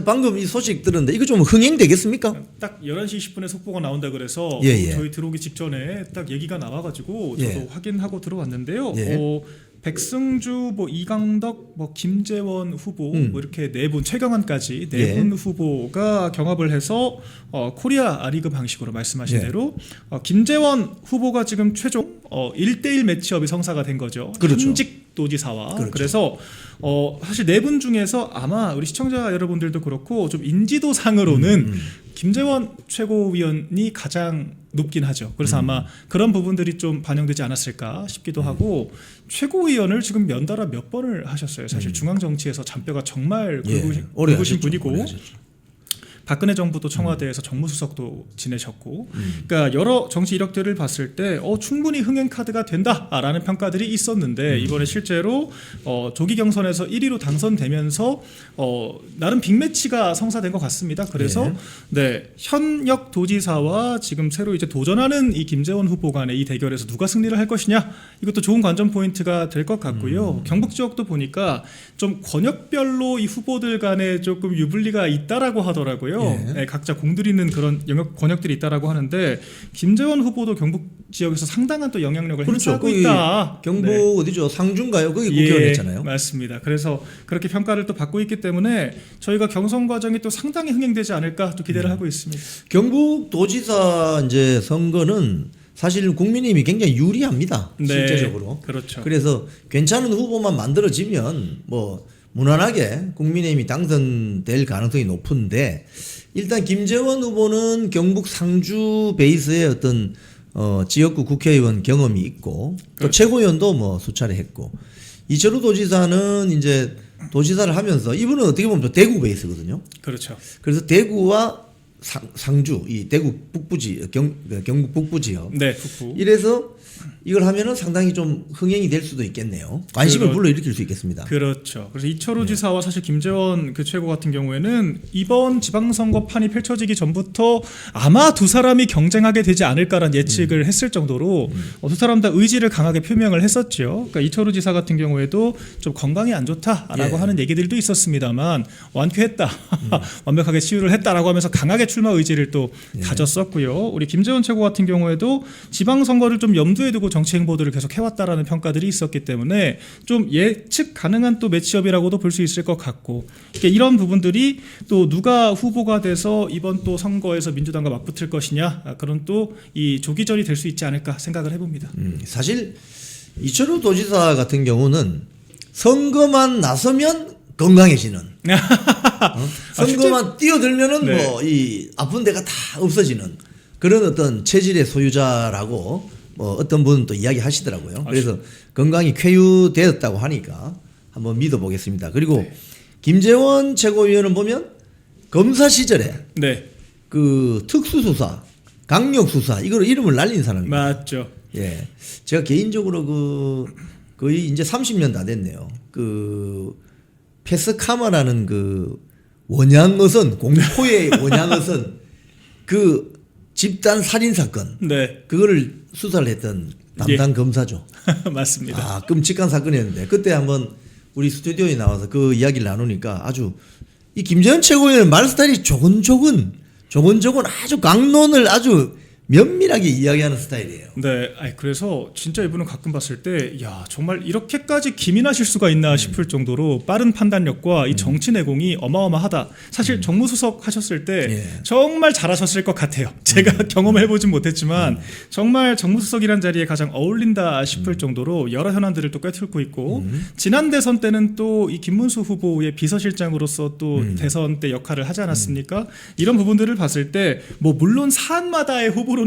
방금 이 소식 들었는데 이거 좀 흥행되겠습니까? 딱 11시 20분에 속보가 나온다 그래서 예. 저희 들어오기 직전에 딱 얘기가 나와가지고 저도 예. 확인하고 들어왔는데요. 예. 백승주, 이강덕, 김재원 후보 이렇게 네 분, 최경환까지 네 예. 분 후보가 경합을 해서 코리아 아리그 방식으로 말씀하신 예. 대로 김재원 후보가 지금 최종 1대1 매치업이 성사가 된 거죠. 그렇죠. 현직 도지사와. 그렇죠. 그래서 사실 네 분 중에서 아마 우리 시청자 여러분들도 그렇고 좀 인지도상으로는 김재원 최고위원이 가장 높긴 하죠. 그래서 아마 그런 부분들이 좀 반영되지 않았을까 싶기도 하고 최고위원을 지금 연달아 몇 번을 하셨어요. 사실 중앙 정치에서 잔뼈가 정말 굵으신 분이고 박근혜 정부도 청와대에서 정무수석도 지내셨고 그러니까 여러 정치 이력들을 봤을 때 충분히 흥행 카드가 된다라는 평가들이 있었는데 이번에 실제로 조기 경선에서 1위로 당선되면서 나름 빅매치가 성사된 것 같습니다. 그래서 현역 도지사와 지금 새로 이제 도전하는 이 김재원 후보 간의 이 대결에서 누가 승리를 할 것이냐 이것도 좋은 관전 포인트가 될 것 같고요. 경북 지역도 보니까 좀 권역별로 이 후보들 간에 조금 유불리가 있다라고 하더라고요. 네, 각자 공들이는 그런 영역 권역들이 있다라고 하는데 김재원 후보도 경북 지역에서 상당한 또 영향력을 행사하고 있다. 경북 어디죠? 상주인가요? 거기 국회의원 했잖아요. 맞습니다. 그래서 그렇게 평가를 또 받고 있기 때문에 저희가 경선 과정이 또 상당히 흥행되지 않을까 또 기대를 하고 있습니다. 경북 도지사 이제 선거는 사실 국민의힘이 굉장히 유리합니다. 실제적으로. 그렇죠. 그래서 괜찮은 후보만 만들어지면 무난하게 국민의힘이 당선될 가능성이 높은데 일단 김재원 후보는 경북 상주 베이스의 어떤 지역구 국회의원 경험이 있고 또 최고위원도 수차례 했고 이철우 도지사는 이제 도지사를 하면서 이분은 어떻게 보면 또 대구 베이스거든요. 그렇죠. 그래서 대구와 상주 이 대구 북부지 경북 북부 지역. 네, 북부. 이래서 이걸 하면은 상당히 좀 흥행이 될 수도 있겠네요. 관심을 불러일으킬 수 있겠습니다. 그렇죠. 그래서 이철우 지사와 사실 김재원 그 최고 같은 경우에는 이번 지방선거판이 펼쳐지기 전부터 아마 두 사람이 경쟁하게 되지 않을까라는 예측을 했을 정도로 두 사람 다 의지를 강하게 표명을 했었죠. 그러니까 이철우 지사 같은 경우에도 좀 건강이 안 좋다라고 하는 얘기들도 있었습니다만 완쾌했다, 완벽하게 치유를 했다라고 하면서 강하게 출마 의지를 또 가졌었고요. 우리 김재원 최고 같은 경우에도 지방선거를 좀 염두에 두고 정치 행보들을 계속 해왔다라는 평가들이 있었기 때문에 좀 예측 가능한 또 매치업이라고도 볼 수 있을 것 같고 그러니까 이런 부분들이 또 누가 후보가 돼서 이번 또 선거에서 민주당과 맞붙을 것이냐 그런 또 이 조기전이 될 수 있지 않을까 생각을 해봅니다. 사실 이철우 도지사 같은 경우는 선거만 나서면 건강해지는 선거만 뛰어들면은 이 아픈 데가 다 없어지는 그런 어떤 체질의 소유자라고 어떤 분은 또 이야기 하시더라고요. 그래서 건강이 쾌유되었다고 하니까 한번 믿어보겠습니다. 그리고 김재원 최고위원은 보면 검사 시절에 그 특수수사, 강력수사 이걸 이름을 날린 사람입니다. 맞죠. 예, 제가 개인적으로 거의 이제 30년 다 됐네요. 그 페스카마라는 그 원양어선 공포의 원양어선 그 집단 살인 사건 그거를 수사를 했던 담당 검사죠. 맞습니다. 끔찍한 사건이었는데 그때 한번 우리 스튜디오에 나와서 그 이야기를 나누니까 아주 이 김재원 최고위원은 말 스타일이 조곤조곤 아주 강론을 아주 면밀하게 이야기하는 스타일이에요. 네, 그래서 진짜 이분은 가끔 봤을 때, 야 정말 이렇게까지 기민하실 수가 있나 싶을 정도로 빠른 판단력과 이 정치 내공이 어마어마하다. 사실 정무수석 하셨을 때 정말 잘하셨을 것 같아요. 제가 경험을 해보진 못했지만 정말 정무수석이란 자리에 가장 어울린다 싶을 정도로 여러 현안들을 또 꿰뚫고 있고 지난 대선 때는 또 이 김문수 후보의 비서실장으로서 또 대선 때 역할을 하지 않았습니까? 이런 부분들을 봤을 때 물론 사안마다의 후보로는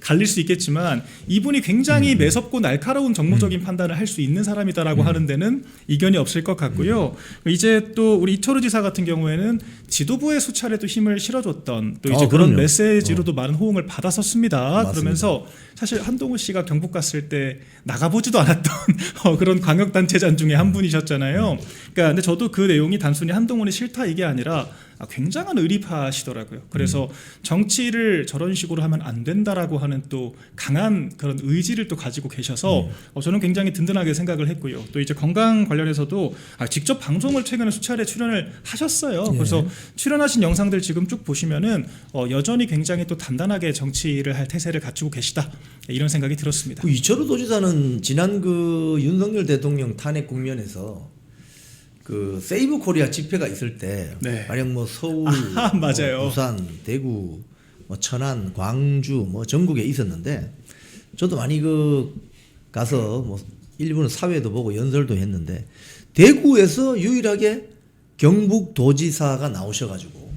갈릴 수 있겠지만 이분이 굉장히 매섭고 날카로운 정무적인 판단을 할 수 있는 사람이다라고 하는 데는 이견이 없을 것 같고요. 이제 또 우리 이철우 지사 같은 경우에는 지도부의 수차례 또 힘을 실어줬던 또 이제 그런 메시지로도 많은 호응을 받았었습니다. 맞습니다. 그러면서 사실 한동훈 씨가 경북 갔을 때 나가보지도 않았던 그런 광역단체장 중에 한 분이셨잖아요. 그러니까 근데 저도 그 내용이 단순히 한동훈이 싫다 이게 아니라 굉장한 의리파시더라고요. 그래서 정치를 저런 식으로 하면 안 된다라고 하는 또 강한 그런 의지를 또 가지고 계셔서 저는 굉장히 든든하게 생각을 했고요. 또 이제 건강 관련해서도 직접 방송을 최근에 수차례 출연을 하셨어요. 그래서 출연하신 영상들 지금 쭉 보시면은 여전히 굉장히 또 단단하게 정치를 할 태세를 갖추고 계시다, 이런 생각이 들었습니다. 그 이철우 도지사는 지난 그 윤석열 대통령 탄핵 국면에서 그 세이브 코리아 집회가 있을 때 네. 가령 뭐 서울, 맞아요. 뭐 부산, 대구, 뭐 천안, 광주 뭐 전국에 있었는데 저도 많이 그 가서 뭐 일부는 사회도 보고 연설도 했는데 대구에서 유일하게 경북도지사가 나오셔가지고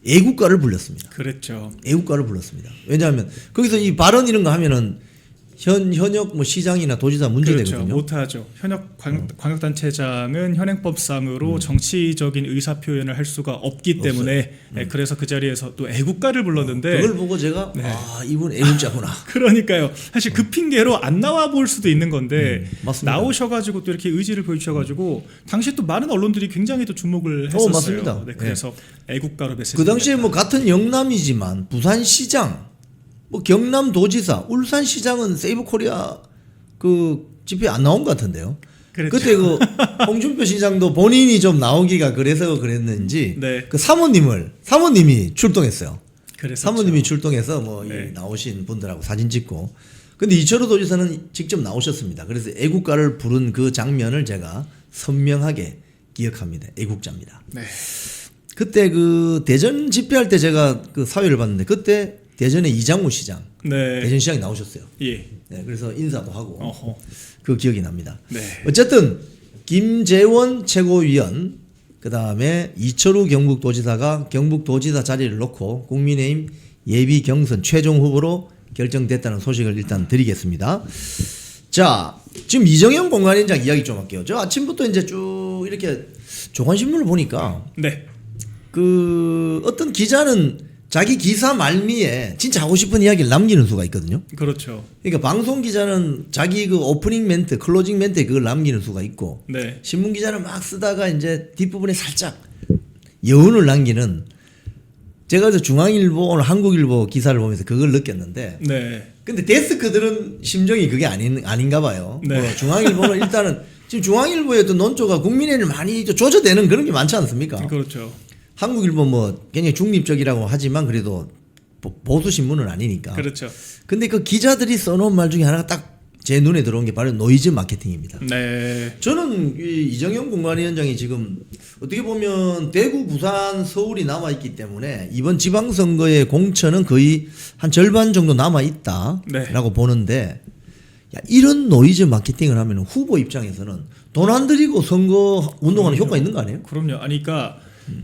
애국가를 불렀습니다. 그랬죠. 애국가를 불렀습니다. 왜냐하면 거기서 이 발언 이런 거 하면은 현역 뭐 시장이나 도지사 문제되거든요. 그렇죠. 못하죠. 현역 광역단체장은 현행법상으로 정치적인 의사 표현을 할 수가 없기 때문에 그래서 그 자리에서 또 애국가를 불렀는데 그걸 보고 제가 이분 애국자구나. 그러니까요. 사실 그 핑계로 안 나와 볼 수도 있는 건데 맞습니다. 나오셔가지고 또 이렇게 의지를 보여주셔가지고 당시 또 많은 언론들이 굉장히 또 주목을 했었어요. 맞습니다. 네, 그래서 애국가로 메시지. 그 당시에 뭐 같은 영남이지만 부산시장, 뭐 경남도지사, 울산시장은 세이브 코리아 그 집회 안 나온 것 같은데요. 그랬죠. 그때 그 홍준표 시장도 본인이 좀 나오기가 그래서 그랬는지 네. 그 사모님이 출동했어요. 그랬었죠. 사모님이 출동해서 뭐 네. 이 나오신 분들하고 사진 찍고. 근데 이철우 도지사는 직접 나오셨습니다. 그래서 애국가를 부른 그 장면을 제가 선명하게 기억합니다. 애국자입니다. 네. 그때 그 대전 집회할 때 제가 그 사회를 봤는데 그때 대전의 이장우 시장, 네. 대전시장이 나오셨어요. 예. 네, 그래서 인사도 하고 어허. 그 기억이 납니다. 네. 어쨌든 김재원 최고위원, 그 다음에 이철우 경북도지사가 경북도지사 자리를 놓고 국민의힘 예비 경선 최종 후보로 결정됐다는 소식을 일단 드리겠습니다. 자, 지금 이정현 공관위원장 이야기 좀 할게요. 저 아침부터 이제 쭉 이렇게 조간신문을 보니까 네. 그 어떤 기자는 자기 기사 말미에 진짜 하고 싶은 이야기를 남기는 수가 있거든요. 그렇죠. 그러니까 방송 기자는 자기 그 오프닝 멘트, 클로징 멘트에 그걸 남기는 수가 있고, 네. 신문 기자는 막 쓰다가 이제 뒷부분에 살짝 여운을 남기는. 제가 저 중앙일보 오늘 한국일보 기사를 보면서 그걸 느꼈는데, 네. 근데 데스크들은 심정이 그게 아닌가 봐요. 네. 뭐 중앙일보는 일단은 지금 중앙일보의 또 논조가 국민의힘을 많이 조져대는 그런 게 많지 않습니까? 그렇죠. 한국일보 뭐 굉장히 중립적이라고 하지만 그래도 보수 신문은 아니니까. 그렇죠. 근데 그 기자들이 써놓은 말 중에 하나가 딱 제 눈에 들어온 게 바로 노이즈 마케팅입니다. 네. 저는 이 이정현 공관위원장이 지금 어떻게 보면 대구, 부산, 서울이 남아 있기 때문에 이번 지방선거의 공천은 거의 한 절반 정도 남아 있다라고 네. 보는데, 야, 이런 노이즈 마케팅을 하면 후보 입장에서는 돈 안 들이고 선거 운동하는 효과 있는 거 아니에요? 그럼요. 아니, 그러니까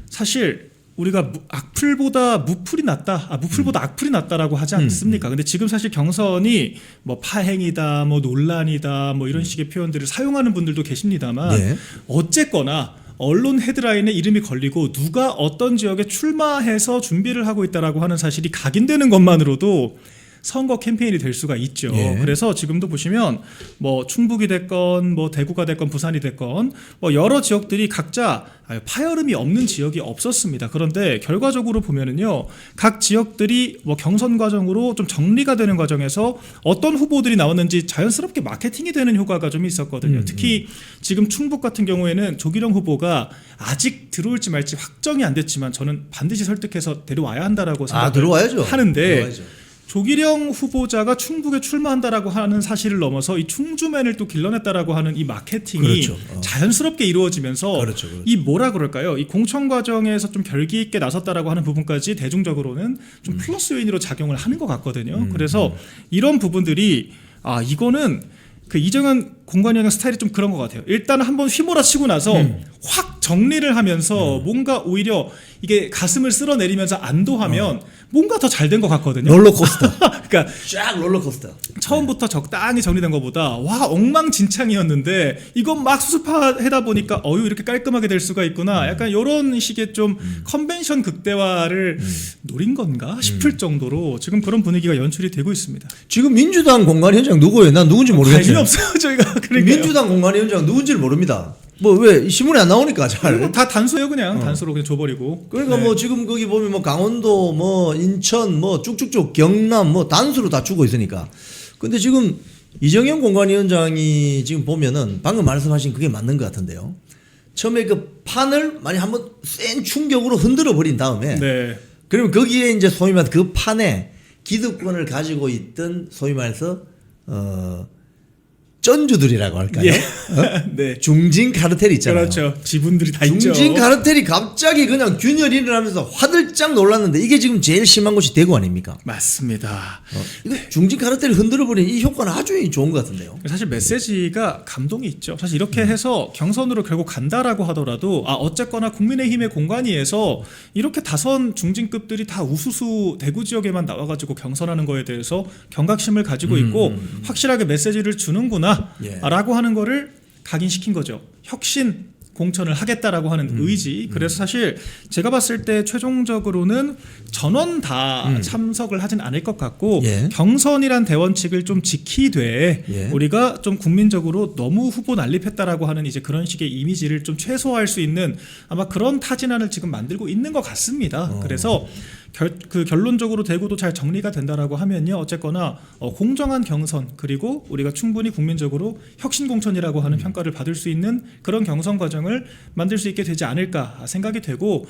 사실 우리가 악플보다 무풀이 낫다, 무풀보다 악플이 낫다라고 하지 않습니까? 근데 지금 사실 경선이 뭐 파행이다, 뭐 논란이다, 뭐 이런 식의 표현들을 사용하는 분들도 계십니다만, 네. 어쨌거나 언론 헤드라인에 이름이 걸리고 누가 어떤 지역에 출마해서 준비를 하고 있다라고 하는 사실이 각인되는 것만으로도 선거 캠페인이 될 수가 있죠. 예. 그래서 지금도 보시면 뭐 충북이 됐건 뭐 대구가 됐건 부산이 됐건 뭐 여러 지역들이 각자 파열음이 없는 지역이 없었습니다. 그런데 결과적으로 보면은요, 각 지역들이 뭐 경선 과정으로 좀 정리가 되는 과정에서 어떤 후보들이 나왔는지 자연스럽게 마케팅이 되는 효과가 좀 있었거든요. 특히 지금 충북 같은 경우에는 조기령 후보가 아직 들어올지 말지 확정이 안 됐지만 저는 반드시 설득해서 데려와야 한다라고 생각을 들어와야죠. 하는데, 들어와야죠. 조기령 후보자가 충북에 출마한다라고 하는 사실을 넘어서 이 충주맨을 또 길러냈다라고 하는 이 마케팅이 그렇죠. 자연스럽게 이루어지면서 그렇죠. 이 뭐라 그럴까요? 이 공천 과정에서 좀 결기 있게 나섰다라고 하는 부분까지 대중적으로는 좀 플러스 요인으로 작용을 하는 것 같거든요. 그래서 이런 부분들이 이거는 그 이정현 공관위원장 스타일이 좀 그런 것 같아요. 일단 한번 휘몰아치고 나서 확 정리를 하면서 뭔가 오히려 이게 가슴을 쓸어내리면서 안도하면 뭔가 더 잘 된 것 같거든요. 롤러코스터. 그러니까 쫙 롤러코스터. 처음부터 적당히 정리된 것보다 와 엉망진창이었는데 이건 막 수습하다 보니까 이렇게 깔끔하게 될 수가 있구나. 약간 이런 식의 좀 컨벤션 극대화를 노린 건가 싶을 정도로 지금 그런 분위기가 연출이 되고 있습니다. 지금 민주당 공관위원장 누구예요? 난 누군지 모르겠어요. 관심이 없어요 저희가. 그러니까요. 민주당 공관위원장 누군지를 모릅니다. 뭐 왜 신문에 안 나오니까 잘. 그리고 다 단수예요 그냥 단수로 그냥 줘버리고. 그러니까 네. 뭐 지금 거기 보면 뭐 강원도 뭐 인천 뭐 쭉쭉쭉 경남 뭐 단수로 다 주고 있으니까. 근데 지금 이정현 공관위원장이 지금 보면은 방금 말씀하신 그게 맞는 것 같은데요. 처음에 그 판을 만약 한번 센 충격으로 흔들어 버린 다음에 네. 그러면 거기에 이제 소위 말해서 그 판에 기득권을 가지고 있던 소위 말해서 쩐주들이라고 할까요? 예. 네. 중진 카르텔 있잖아요. 그렇죠. 지분들이 다 있죠. 중진 카르텔이 갑자기 그냥 균열이 일어나면서 화들짝 놀랐는데 이게 지금 제일 심한 곳이 대구 아닙니까? 맞습니다. 이거 중진 카르텔이 흔들어버린 이 효과는 아주 좋은 것 같은데요. 사실 메시지가 감동이 있죠. 사실 이렇게 해서 경선으로 결국 간다라고 하더라도 어쨌거나 국민의힘의 공관위에서 이렇게 다선 중진급들이 다 우수수 대구 지역에만 나와가지고 경선하는 거에 대해서 경각심을 가지고 있고 확실하게 메시지를 주는구나 예. 라고 하는 거를 각인시킨 거죠. 혁신 공천을 하겠다라고 하는 의지. 그래서 사실 제가 봤을 때 최종적으로는 전원 다 참석을 하진 않을 것 같고 예. 경선이란 대원칙을 좀 지키되 예. 우리가 좀 국민적으로 너무 후보 난립했다라고 하는 이제 그런 식의 이미지를 좀 최소화할 수 있는 아마 그런 타진안을 지금 만들고 있는 것 같습니다. 그래서 결론적으로 대구도 잘 정리가 된다라고 하면요. 어쨌거나 공정한 경선 그리고 우리가 충분히 국민적으로 혁신 공천이라고 하는 평가를 받을 수 있는 그런 경선 과정을 만들 수 있게 되지 않을까 생각이 되고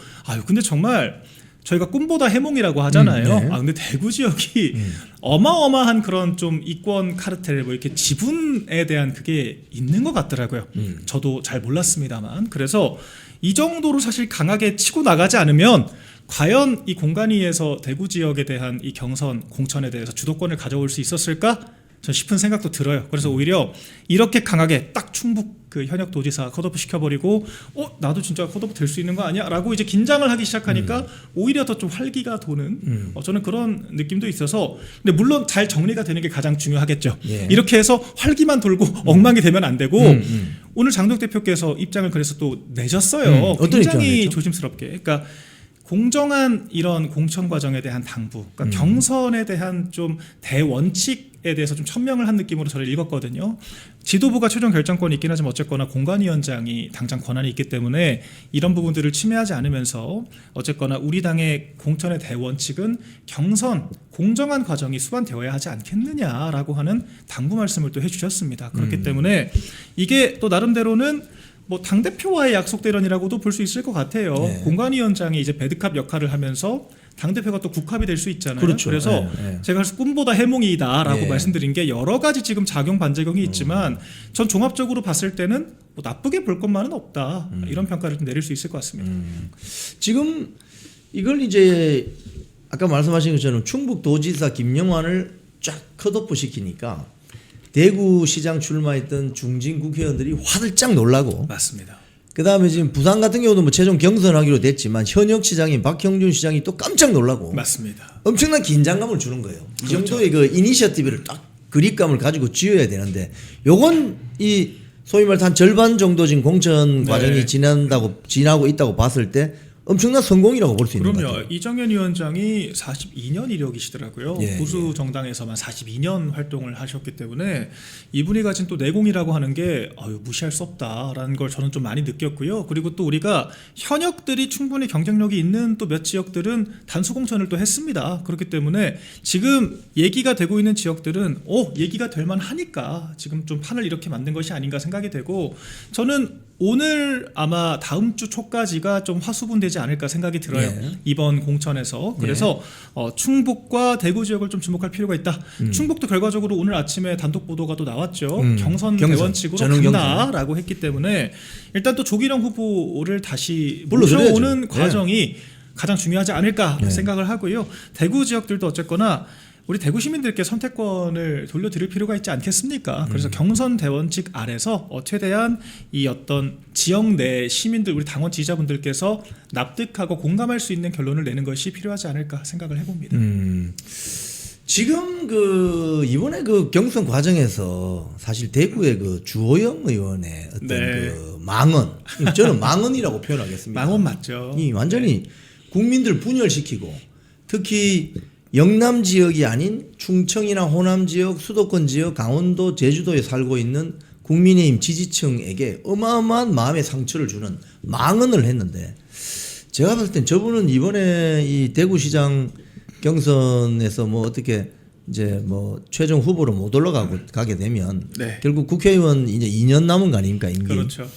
근데 정말 저희가 꿈보다 해몽이라고 하잖아요. 네. 근데 대구 지역이 어마어마한 그런 좀 이권 카르텔 뭐 이렇게 지분에 대한 그게 있는 것 같더라고요. 저도 잘 몰랐습니다만 그래서 이 정도로 사실 강하게 치고 나가지 않으면 과연 이 공관위에서 대구 지역에 대한 이 경선 공천에 대해서 주도권을 가져올 수 있었을까? 전 싶은 생각도 들어요. 그래서 오히려 이렇게 강하게 딱 충북 그 현역 도지사 컷오프 시켜버리고 나도 진짜 컷오프 될 수 있는 거 아니야? 라고 이제 긴장을 하기 시작하니까 오히려 더 좀 활기가 도는 저는 그런 느낌도 있어서 근데 물론 잘 정리가 되는 게 가장 중요하겠죠. 예. 이렇게 해서 활기만 돌고 엉망이 되면 안 되고 오늘 장덕 대표께서 입장을 그래서 또 내셨어요. 어떤 입장을 굉장히 냈죠? 조심스럽게. 그러니까 공정한 이런 공천 과정에 대한 당부, 그러니까 경선에 대한 좀 대원칙에 대해서 좀 천명을 한 느낌으로 저를 읽었거든요. 지도부가 최종 결정권이 있긴 하지만 어쨌거나 공관위원장이 당장 권한이 있기 때문에 이런 부분들을 침해하지 않으면서 어쨌거나 우리 당의 공천의 대원칙은 경선, 공정한 과정이 수반되어야 하지 않겠느냐라고 하는 당부 말씀을 또 해주셨습니다. 그렇기 때문에 이게 또 나름대로는 뭐 당대표와의 약속 대련이라고도 볼 수 있을 것 같아요. 네. 공관위원장이 이제 배드캅 역할을 하면서 당대표가 또 국합이 될 수 있잖아요. 그렇죠. 그래서 네. 제가 꿈보다 해몽이다라고 네. 말씀드린 게 여러 가지 지금 작용 반작용이 있지만 전 종합적으로 봤을 때는 뭐 나쁘게 볼 것만은 없다. 이런 평가를 좀 내릴 수 있을 것 같습니다. 지금 이걸 이제 아까 말씀하신 것처럼 충북도지사 김영환을 쫙 컷오프 시키니까 대구시장 출마했던 중진 국회의원들이 화들짝 놀라고 맞습니다. 그다음에 지금 부산 같은 경우도 뭐 최종 경선하기로 됐지만 현역 시장인 박형준 시장이 또 깜짝 놀라고 맞습니다. 엄청난 긴장감을 주는 거예요. 이 정도의 그 이니셔티브를 딱 그립감을 가지고 지어야 되는데 요건 이 소위 말해서 한 절반 정도 지금 공천 과정이 지나고 있다고 봤을 때 엄청난 성공이라고 볼 수 있는 것 그럼요. 같아요. 이정현 위원장이 42년 이력이시더라고요. 예, 보수 정당에서만 42년 활동을 하셨기 때문에 이분이 가진 또 내공이라고 하는 게 무시할 수 없다라는 걸 저는 좀 많이 느꼈고요. 그리고 또 우리가 현역들이 충분히 경쟁력이 있는 또 몇 지역들은 단수 공천을 또 했습니다. 그렇기 때문에 지금 얘기가 되고 있는 지역들은 얘기가 될 만하니까 지금 좀 판을 이렇게 만든 것이 아닌가 생각이 되고 저는 오늘 아마 다음 주 초까지가 좀 화수분되지 않을까 생각이 들어요. 예. 이번 공천에서. 그래서 충북과 대구 지역을 좀 주목할 필요가 있다. 충북도 결과적으로 오늘 아침에 단독 보도가 또 나왔죠. 경선 대원칙으로 전원 간다라고 했기 때문에 일단 또 조기령 후보를 다시 불러들여야죠. 모셔오는 과정이 가장 중요하지 않을까 생각을 하고요. 대구 지역들도 어쨌거나 우리 대구 시민들께 선택권을 돌려드릴 필요가 있지 않겠습니까? 그래서 경선 대원칙 아래서 최대한 이 어떤 지역 내 시민들, 우리 당원 지지자분들께서 납득하고 공감할 수 있는 결론을 내는 것이 필요하지 않을까 생각을 해봅니다. 지금 그 이번에 그 경선 과정에서 사실 대구의 그 주호영 의원의 어떤 그 망언, 저는 망언이라고 표현하겠습니다. 망언 맞죠. 이 완전히 국민들 분열시키고 특히 영남 지역이 아닌 충청이나 호남 지역, 수도권 지역, 강원도, 제주도에 살고 있는 국민의힘 지지층에게 어마어마한 마음의 상처를 주는 망언을 했는데 제가 봤을 땐 저분은 이번에 이 대구시장 경선에서 뭐 어떻게 이제 뭐 최종 후보로 못 가게 되면 네. 결국 국회의원 이제 2년 남은 거 아닙니까 임기. 그렇죠.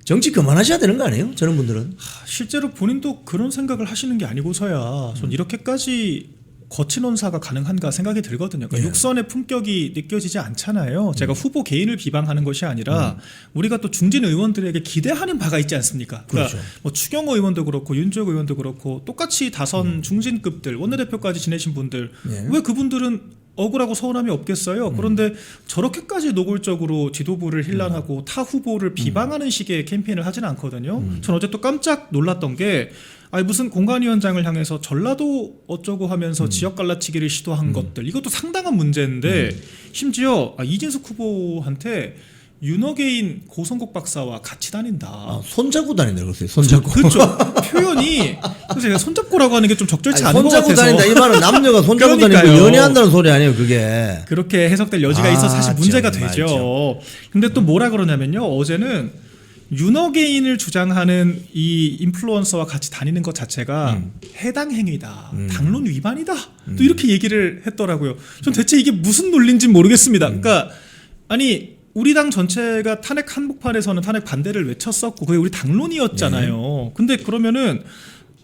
정치 그만하셔야 되는 거 아니에요? 저런 분들은. 실제로 본인도 그런 생각을 하시는 게 아니고서야 전 이렇게까지 거친 언사가 가능한가 생각이 들거든요. 그러니까 예. 육선의 품격이 느껴지지 않잖아요. 제가 후보 개인을 비방하는 것이 아니라 우리가 또 중진 의원들에게 기대하는 바가 있지 않습니까? 그러니까 그렇죠. 뭐 추경호 의원도 그렇고 윤지혁 의원도 그렇고 똑같이 다선 중진급들 원내대표까지 지내신 분들 예. 왜 그분들은 억울하고 서운함이 없겠어요. 그런데 저렇게까지 노골적으로 지도부를 힐난하고 타 후보를 비방하는 식의 캠페인을 하지는 않거든요. 전 어제 또 깜짝 놀랐던 게 아니 무슨 공관위원장을 향해서 전라도 어쩌고 하면서 지역 갈라치기를 시도한 것들 이것도 상당한 문제인데 심지어 이진숙 후보한테 윤어게인 고성국 박사와 같이 다닌다. 손잡고 다닌다 그랬어요. 손잡고. 그렇죠. 표현이 그래서 제가 손잡고라고 하는 게 좀 적절치 아니, 않은 것 손잡고 같아서 다닌다 이 말은 남녀가 손잡고 그러니까요. 다니고 연애한다는 소리 아니에요 그게. 그렇게 해석될 여지가 있어서 사실 문제가 정말 되죠. 근데 또 뭐라 그러냐면요. 어제는 윤어게인을 주장하는 이 인플루언서와 같이 다니는 것 자체가 해당 행위다. 당론 위반이다. 또 이렇게 얘기를 했더라고요. 전 대체 이게 무슨 논리인지 모르겠습니다. 그러니까 아니 우리 당 전체가 탄핵 한복판에서는 탄핵 반대를 외쳤었고 그게 우리 당론이었잖아요. 근데 그러면은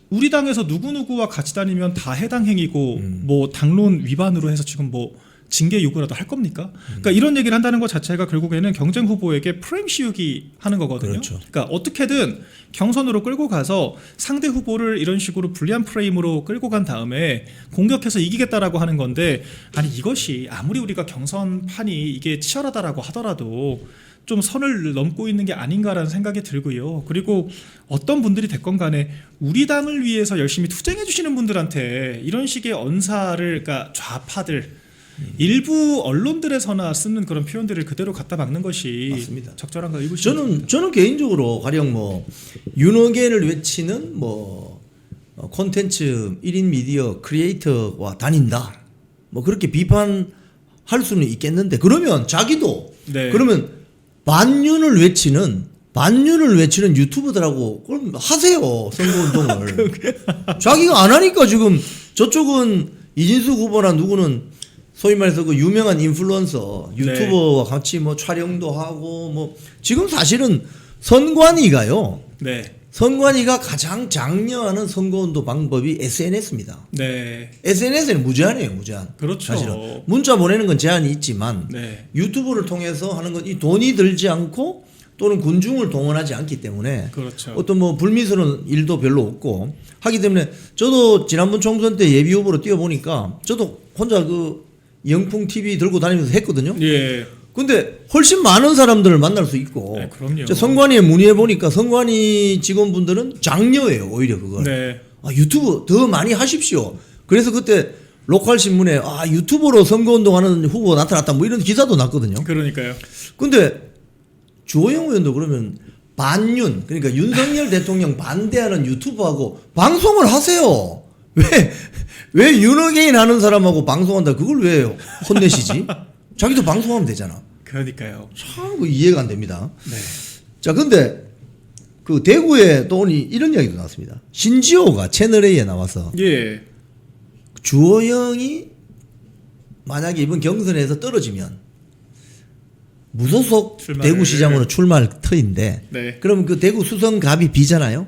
우리 당에서 누구누구와 같이 다니면 다 해당 행위고 뭐 당론 위반으로 해서 지금 뭐 징계 요구라도 할 겁니까? 그러니까 이런 얘기를 한다는 것 자체가 결국에는 경쟁 후보에게 프레임 씌우기 하는 거거든요. 그렇죠. 그러니까 어떻게든 경선으로 끌고 가서 상대 후보를 이런 식으로 불리한 프레임으로 끌고 간 다음에 공격해서 이기겠다라고 하는 건데 아니 이것이 아무리 우리가 경선판이 이게 치열하다라고 하더라도 좀 선을 넘고 있는 게 아닌가라는 생각이 들고요. 그리고 어떤 분들이 됐건 간에 우리 당을 위해서 열심히 투쟁해 주시는 분들한테 이런 식의 언사를 그러니까 좌파들 일부 언론들에서나 쓰는 그런 표현들을 그대로 갖다 박는 것이 맞습니다. 적절한가 의구심이 저는 개인적으로 가령 뭐 윤어게인을 외치는 뭐 콘텐츠 1인 미디어 크리에이터와 다닌다. 뭐 그렇게 비판할 수는 있겠는데 그러면 자기도 네. 그러면 반윤을 외치는 유튜버들하고 그럼 하세요 선거운동을. 자기가 안 하니까 지금 저쪽은 이진숙 후보나 누구는 소위 말해서 그 유명한 인플루언서 유튜버와 같이 뭐 촬영도 하고 뭐 지금 사실은 선관위가요. 네. 선관위가 가장 장려하는 선거운동 방법이 SNS입니다. 네. SNS는 무제한이에요, 무제한. 그렇죠. 사실은 문자 보내는 건 제한이 있지만 네. 유튜브를 통해서 하는 건 이 돈이 들지 않고 또는 군중을 동원하지 않기 때문에 그렇죠. 어떤 뭐 불미스러운 일도 별로 없고 하기 때문에 저도 지난번 총선 때 예비 후보로 뛰어보니까 저도 혼자 그 영풍 TV 들고 다니면서 했거든요. 예. 근데 훨씬 많은 사람들을 만날 수 있고 네, 그럼요. 저 선관위에 문의해 보니까 선관위 직원분들은 장려해요 오히려 그걸. 네. 유튜브 더 많이 하십시오. 그래서 그때 로컬 신문에 유튜버로 선거운동하는 후보 나타났다 뭐 이런 기사도 났거든요. 그러니까요. 근데 주호영 의원도 그러면 반윤 그러니까 윤석열 대통령 반대하는 유튜브하고 방송을 하세요. 왜 윤어게인 하는 사람하고 방송한다 그걸 왜 혼내시지? 자기도 방송하면 되잖아. 그러니까요. 참 이해가 안 됩니다. 네. 자 근데 그 대구에 또 오니 이런 이야기도 나왔습니다. 신지호가 채널A에 나와서 예. 주호영이 만약에 이번 경선에서 떨어지면 무소속 대구시장으로 출마할 터인데 네. 그럼 그 대구 수성갑이 비잖아요.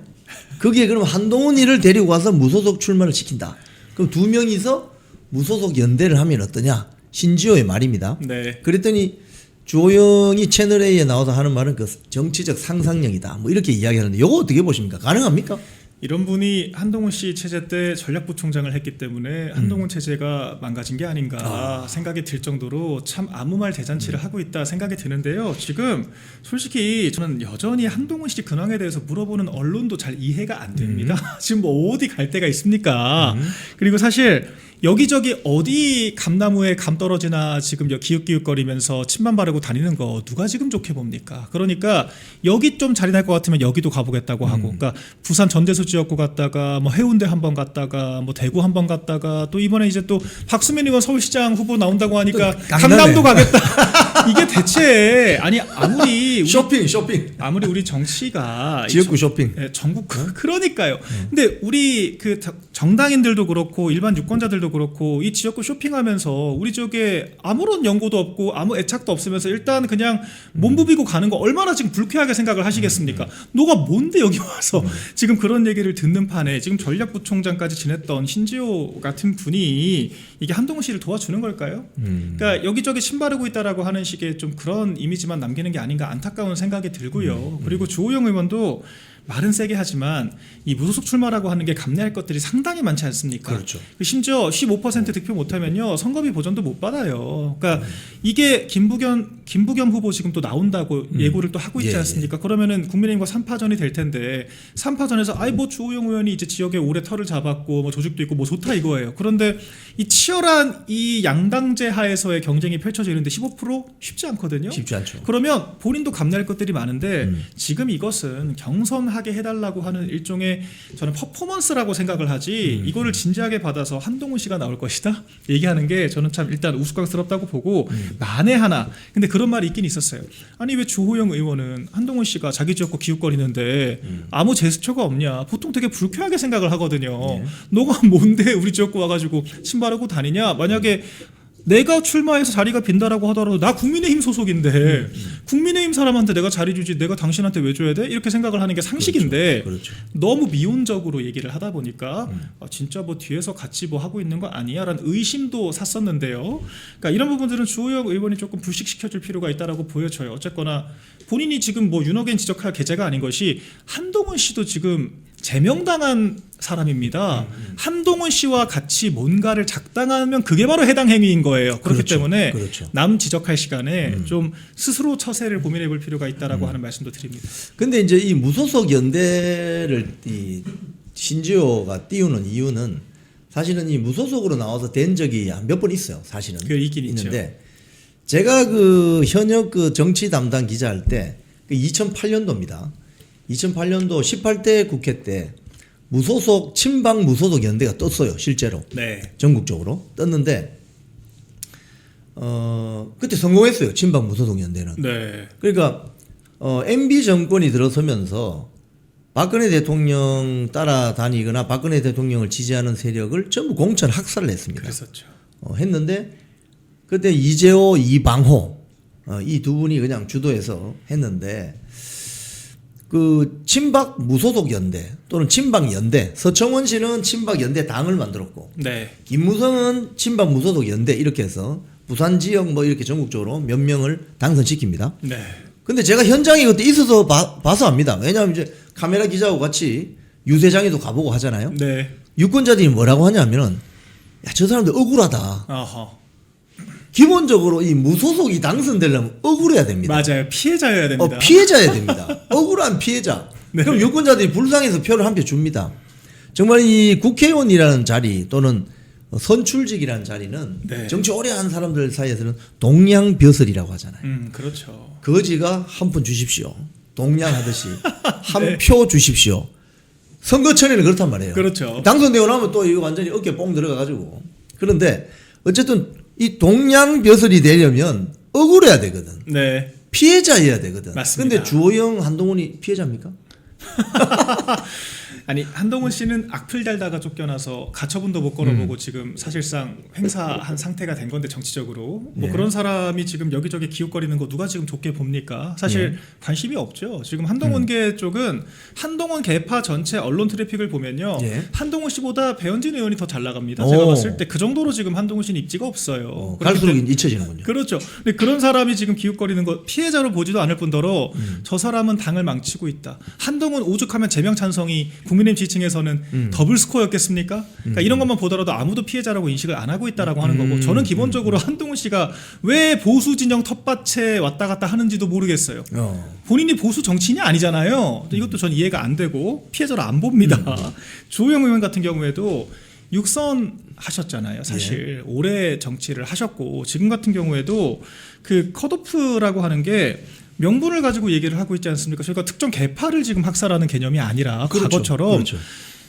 거기에 그럼 한동훈이를 데리고 와서 무소속 출마를 시킨다. 그럼 두 명이서 무소속 연대를 하면 어떠냐? 신지호의 말입니다. 네. 그랬더니 주호영이 채널A에 나와서 하는 말은 그 정치적 상상력이다. 뭐 이렇게 이야기하는데 이거 어떻게 보십니까? 가능합니까? 이런 분이 한동훈 씨 체제 때 전략부총장을 했기 때문에 한동훈 체제가 망가진 게 아닌가 생각이 들 정도로 참 아무 말 대잔치를 하고 있다 생각이 드는데요. 지금 솔직히 저는 여전히 한동훈 씨 근황에 대해서 물어보는 언론도 잘 이해가 안 됩니다. 지금 뭐 어디 갈 데가 있습니까? 그리고 사실 여기저기 어디 감나무에 감 떨어지나 지금 기웃기웃거리면서 침만 바르고 다니는 거 누가 지금 좋게 봅니까? 그러니까 여기 좀 자리 날 것 같으면 여기도 가보겠다고 하고, 그러니까 부산 전대수 지역구 갔다가 뭐 해운대 한번 갔다가 뭐 대구 한번 갔다가 또 이번에 이제 또 박수민 의원 서울시장 후보 나온다고 하니까 강남도 가겠다. 이게 대체 아니 아무리 쇼핑 아무리 우리 정치가 지역구 쇼핑. 네, 전국 그러니까요. 근데 우리 그 정당인들도 그렇고 일반 유권자들도 그렇고 이 지역구 쇼핑하면서 우리 지역에 아무런 연고도 없고 아무 애착도 없으면서 일단 그냥 몸 부비고 가는 거 얼마나 지금 불쾌하게 생각을 하시겠습니까? 너가 뭔데 여기 와서 지금 그런 얘기를 듣는 판에 지금 전략부총장까지 지냈던 신지호 같은 분이 이게 한동훈 씨를 도와주는 걸까요? 그러니까 여기저기 침 바르고 있다라고 하는 식의 좀 그런 이미지만 남기는 게 아닌가 안타까운 생각이 들고요. 그리고 주호영 의원도 말은 세게 하지만 이 무소속 출마라고 하는 게 감내할 것들이 상당히 많지 않습니까? 그렇죠. 심지어 15% 득표 못하면요 선거비 보전도 못 받아요. 그러니까 이게 김부겸 후보 지금 또 나온다고 예고를 또 하고 있지 않습니까? 그러면은 국민의힘과 3파전이 될 텐데 3파전에서 아이 뭐 주호영 의원이 이제 지역에 오래 털을 잡았고 뭐 조직도 있고 뭐 좋다 이거예요. 그런데 이 치열한 이 양당제 하에서의 경쟁이 펼쳐지는데 15% 쉽지 않거든요. 쉽지 않죠. 그러면 본인도 감내할 것들이 많은데 지금 이것은 경선하게 해달라고 하는 일종의 저는 퍼포먼스라고 생각을 하지 이거를 진지하게 받아서 한동훈 씨가 나올 것이다 얘기하는 게 저는 참 일단 우스꽝스럽다고 보고 만에 하나 근데 그런 말이 있긴 있었어요. 아니 왜 주호영 의원은 한동훈 씨가 자기 지역구 기웃거리는데 아무 제스처가 없냐 보통 되게 불쾌하게 생각을 하거든요. 너가 뭔데 우리 지역구 와가지고 침 바르고 다니냐 만약에 내가 출마해서 자리가 빈다라고 하더라도 나 국민의힘 소속인데 국민의힘 사람한테 내가 자리 주지 내가 당신한테 왜 줘야 돼? 이렇게 생각을 하는 게 상식인데 그렇죠. 너무 미온적으로 얘기를 하다 보니까 진짜 뭐 뒤에서 같이 뭐 하고 있는 거 아니야? 라는 의심도 샀었는데요. 그러니까 이런 부분들은 주호영 의원이 조금 불식시켜줄 필요가 있다라고 보여져요. 어쨌거나 본인이 지금 뭐 윤호겐 지적할 계제가 아닌 것이 한동훈 씨도 지금 제명당한 사람입니다. 한동훈 씨와 같이 뭔가를 작당하면 그게 바로 해당 행위인 거예요. 그렇기 그렇죠. 때문에 그렇죠. 남 지적할 시간에 좀 스스로 처세를 고민해 볼 필요가 있다라고 하는 말씀도 드립니다. 근데 이제 이 무소속 연대를 이 신지호가 띄우는 이유는 사실은 이 무소속으로 나와서 된 적이 몇 번 있어요. 사실은 그게 있긴 있는데 제가 그 현역 그 정치 담당 기자 할 때 2008년도입니다. 2008년도 18대 국회 때 무소속 친박 무소속 연대가 떴어요. 실제로 네. 전국적으로 떴는데 그때 성공했어요. 친박 무소속 연대는. 네. 그러니까 MB 정권이 들어서면서 박근혜 대통령 따라다니거나 박근혜 대통령을 지지하는 세력을 전부 공천 학살을 했습니다. 그랬었죠. 했는데 그때 이재호, 이방호 이 두 분이 그냥 주도해서 했는데 그 친박 무소속 연대 또는 친박 연대 서청원 씨는 친박 연대 당을 만들었고 네. 김무성은 친박 무소속 연대 이렇게 해서 부산 지역 뭐 이렇게 전국적으로 몇 명을 당선시킵니다. 네. 근데 제가 현장에 그때 있어서 봐서 압니다. 왜냐하면 이제 카메라 기자하고 같이 유세장에도 가보고 하잖아요. 네. 유권자들이 뭐라고 하냐면은 야, 저 사람들 억울하다. 어허. 기본적으로 이 무소속이 당선되려면 억울해야 됩니다. 맞아요. 피해자여야 됩니다. 피해자여야 됩니다. 억울한 피해자. 네. 그럼 유권자들이 불쌍해서 표를 한 표 줍니다. 정말 이 국회의원이라는 자리 또는 선출직이라는 자리는 네. 정치 오래 한 사람들 사이에서는 동양벼슬이라고 하잖아요. 그렇죠. 거지가 한 푼 주십시오. 동양하듯이 한 네. 표 주십시오. 선거철에는 그렇단 말이에요. 그렇죠. 당선되고 나면 또 이거 완전히 어깨 뽕 들어가가지고. 그런데 어쨌든 이 동양벼슬이 되려면 억울해야 되거든. 네. 피해자여야 되거든. 맞습니다. 근데 주호영, 한동훈이 피해자입니까? 아니 한동훈 씨는 악플 달다가 쫓겨나서 가처분도 못 걸어보고 지금 사실상 횡사한 상태가 된 건데 정치적으로 뭐 예. 그런 사람이 지금 여기저기 기웃거리는 거 누가 지금 좋게 봅니까? 사실 관심이 없죠. 지금 한동훈계 쪽은 한동훈 계파 전체 언론 트래픽을 보면요, 예. 한동훈 씨보다 배현진 의원이 더 잘 나갑니다. 오. 제가 봤을 때 그 정도로 지금 한동훈 씨는 입지가 없어요. 갈수록 잊혀지는군요. 그렇죠. 근데 그런 사람이 지금 기웃거리는 거 피해자로 보지도 않을 뿐더러 저 사람은 당을 망치고 있다. 한동훈 오죽하면 제명 찬성이 국민의힘 지층에서는 더블 스코어였겠습니까? 그러니까 이런 것만 보더라도 아무도 피해자라고 인식을 안 하고 있다라고 하는 거고 저는 기본적으로 한동훈 씨가 왜 보수 진영 텃밭에 왔다 갔다 하는지도 모르겠어요. 본인이 보수 정치인이 아니잖아요. 이것도 전 이해가 안 되고 피해자로 안 봅니다. 주호영 의원 같은 경우에도 육선 하셨잖아요. 사실 오래 정치를 하셨고 지금 같은 경우에도 그 컷오프라고 하는 게 명분을 가지고 얘기를 하고 있지 않습니까? 저희가 특정 계파를 지금 학살하는 개념이 아니라 그렇죠. 과거처럼 그렇죠.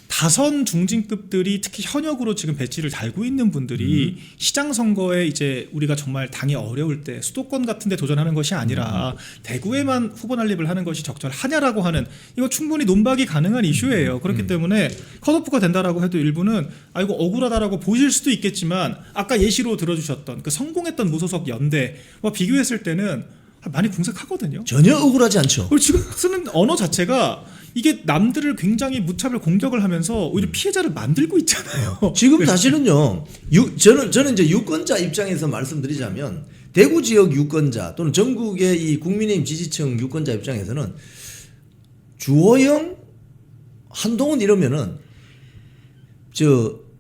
다선 중진급들이 특히 현역으로 지금 배지를 달고 있는 분들이 시장 선거에 이제 우리가 정말 당이 어려울 때 수도권 같은 데 도전하는 것이 아니라 대구에만 후보 난립을 하는 것이 적절하냐라고 하는 이거 충분히 논박이 가능한 이슈예요. 그렇기 때문에 컷오프가 된다라고 해도 일부는 아 이거 억울하다라고 보실 수도 있겠지만 아까 예시로 들어주셨던 그 성공했던 무소속 연대와 비교했을 때는 많이 궁색하거든요. 전혀 억울하지 않죠. 그리고 지금 쓰는 언어 자체가 이게 남들을 굉장히 무차별 공격을 하면서 오히려 피해자를 만들고 있잖아요. 지금 사실은요. 저는 이제 유권자 입장에서 말씀드리자면 대구 지역 유권자 또는 전국의 이 국민의힘 지지층 유권자 입장에서는 주호영, 한동훈 이러면은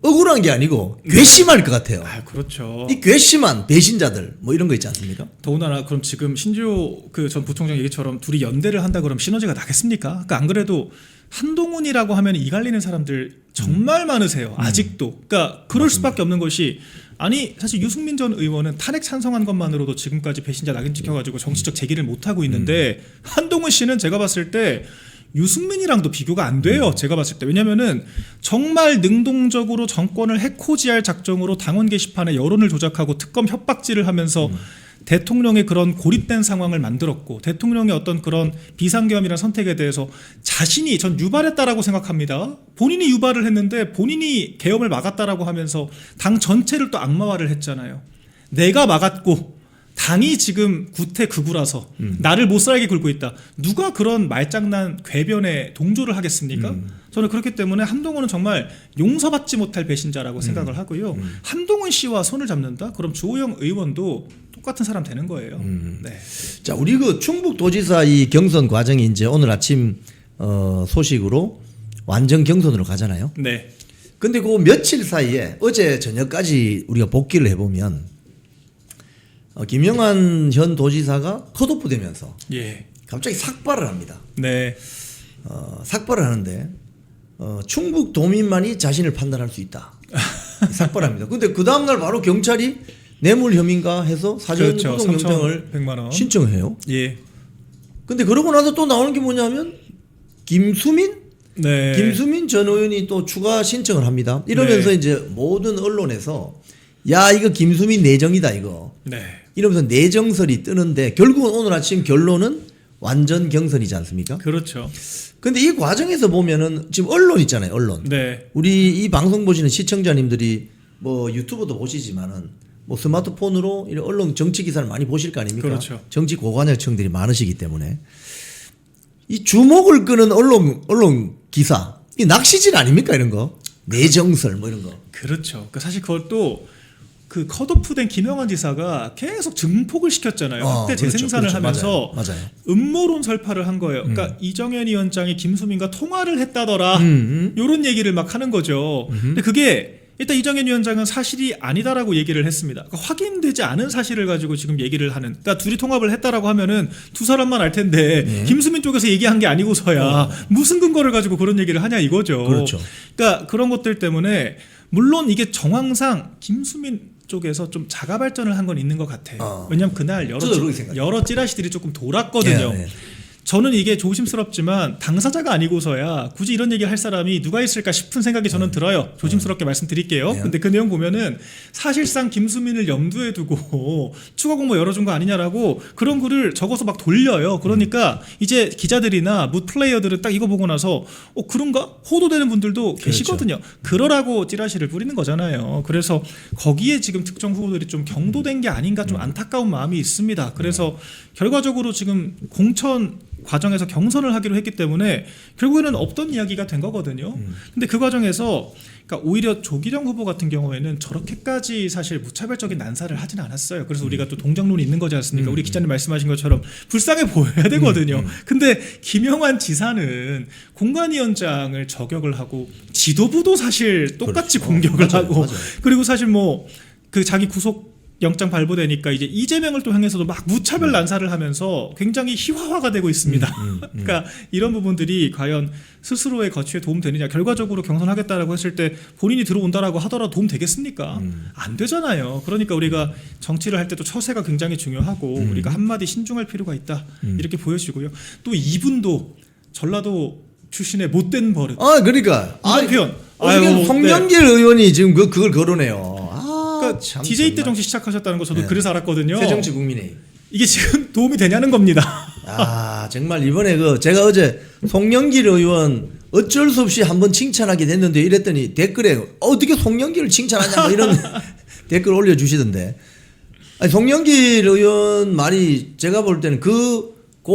억울한 게 아니고 괘씸할 것 같아요. 아, 그렇죠. 이 괘씸한 배신자들 뭐 이런 거 있지 않습니까? 더군다나 그럼 지금 신주호 그 전 부총장 얘기처럼 둘이 연대를 한다 그러면 시너지가 나겠습니까? 그러니까 안 그래도 한동훈이라고 하면 이갈리는 사람들 정말 많으세요. 아직도. 그러니까 그럴 수밖에 없는 것이 아니 사실 유승민 전 의원은 탄핵 찬성한 것만으로도 지금까지 배신자 낙인 찍혀가지고 정치적 제기를 못 하고 있는데 한동훈 씨는 제가 봤을 때 유승민이랑도 비교가 안 돼요. 제가 봤을 때. 왜냐면은 정말 능동적으로 정권을 해코지할 작정으로 당원 게시판에 여론을 조작하고 특검 협박질을 하면서 대통령의 그런 고립된 상황을 만들었고 대통령의 어떤 그런 비상계엄이라는 선택에 대해서 자신이 전 유발했다라고 생각합니다. 본인이 유발을 했는데 본인이 계엄을 막았다라고 하면서 당 전체를 또 악마화를 했잖아요. 내가 막았고 당이 지금 구태극우라서 나를 못 살게 굴고 있다. 누가 그런 말장난 궤변에 동조를 하겠습니까? 저는 그렇기 때문에 한동훈은 정말 용서받지 못할 배신자라고 생각을 하고요. 한동훈 씨와 손을 잡는다? 그럼 주호영 의원도 똑같은 사람 되는 거예요. 네. 자, 우리 그 충북도지사 이 경선 과정이 이제 오늘 아침 소식으로 완전 경선으로 가잖아요. 네. 근데 그 며칠 사이에 어제 저녁까지 우리가 복기를 해보면 김영환 현 도지사가 컷오프 되면서 예. 갑자기 삭발을 합니다. 네. 삭발을 하는데 충북 도민만이 자신을 판단할 수 있다. 삭발합니다. 근데 그 다음날 바로 경찰이 뇌물 혐의인가 해서 사전 그렇죠. 구속영장을 3,100만 원. 신청해요. 예. 근데 그러고 나서 또 나오는 게 뭐냐면 김수민 전 의원이 또 추가 신청을 합니다. 이러면서 네. 이제 모든 언론에서 야 이거 김수민 내정이다 이거. 네. 이러면서 내정설이 뜨는데 결국은 오늘 아침 결론은 완전 경선이지 않습니까? 그렇죠. 근데 이 과정에서 보면은 지금 언론 있잖아요, 언론. 네. 우리 이 방송 보시는 시청자님들이 뭐 유튜브도 보시지만은 뭐 스마트폰으로 이런 언론 정치 기사를 많이 보실 거 아닙니까? 그렇죠. 정치 고관여층들이 많으시기 때문에 이 주목을 끄는 언론 기사, 이 낚시질 아닙니까 이런 거? 내정설 뭐 이런 거. 그렇죠. 그 사실 그것도 그 컷오프된 김영환 지사가 계속 증폭을 시켰잖아요. 확대 그렇죠, 재생산을 그렇죠. 하면서 맞아요. 음모론 설파를 한 거예요. 그러니까 이정현 위원장이 김수민과 통화를 했다더라. 이런 얘기를 막 하는 거죠. 근데 그게 일단 이정현 위원장은 사실이 아니다라고 얘기를 했습니다. 그러니까 확인되지 않은 사실을 가지고 지금 얘기를 하는. 그러니까 둘이 통합을 했다라고 하면은 두 사람만 알 텐데 김수민 쪽에서 얘기한 게 아니고서야 무슨 근거를 가지고 그런 얘기를 하냐 이거죠. 그렇죠. 그러니까 그런 것들 때문에 물론 이게 정황상 김수민 쪽에서 좀 자가 발전을 한 건 있는 것 같아요. 왜냐하면 그날 여러 찌라시들이 조금 돌았거든요. 예. 저는 이게 조심스럽지만 당사자가 아니고서야 굳이 이런 얘기를 할 사람이 누가 있을까 싶은 생각이 저는 들어요. 조심스럽게 말씀드릴게요. 근데 그 내용 보면은 사실상 김수민을 염두에 두고 추가 공모 열어준 거 아니냐라고 그런 글을 적어서 막 돌려요. 그러니까 이제 기자들이나 무 플레이어들은 딱 이거 보고 나서 그런가? 호도되는 분들도 계시거든요. 그러라고 찌라시를 뿌리는 거잖아요. 그래서 거기에 지금 특정 후보들이 좀 경도된 게 아닌가 좀 안타까운 마음이 있습니다. 그래서 결과적으로 지금 공천 과정에서 경선을 하기로 했기 때문에 결국에는 없던 이야기가 된 거거든요. 근데 그 과정에서 그러니까 오히려 조기령 후보 같은 경우에는 저렇게까지 사실 무차별적인 난사를 하진 않았어요. 그래서 우리가 또 동정론이 있는 거지 않습니까? 우리 기자님 말씀하신 것처럼 불쌍해 보여야 되거든요. 근데 김영환 지사는 공관위원장을 저격을 하고 지도부도 사실 똑같이 그렇죠. 공격을 맞아요. 하고 맞아요. 그리고 사실 뭐 그 자기 구속 영장 발부되니까 이제 이재명을 또 향해서도 막 무차별 난사를 하면서 굉장히 희화화가 되고 있습니다. 그러니까 이런 부분들이 과연 스스로의 거취에 도움 되느냐, 결과적으로 경선하겠다라고 했을 때 본인이 들어온다라고 하더라도 도움 되겠습니까? 안 되잖아요. 그러니까 우리가 정치를 할 때도 처세가 굉장히 중요하고 우리가 한마디 신중할 필요가 있다 이렇게 보여지고요. 또 이분도 전라도 출신의 못된 버릇. 아 그러니까 이런 표현. 지금 송영길 의원이 지금 그걸 거론해요. 그러니까 참 DJ 때 정말. 정치 시작하셨다는 거 저도 네. 그래서 알았거든요. 새정치 국민의힘. 이게 지금 도움이 되냐는 겁니다. 아 정말 이번에 제가 어제 송영길 의원 어쩔 수 없이 한번 칭찬하게 됐는데 이랬더니 댓글에 어떻게 송영길을 칭찬하냐 뭐 이런 댓글 올려주시던데. 아니, 송영길 의원 말이 제가 볼 때는 그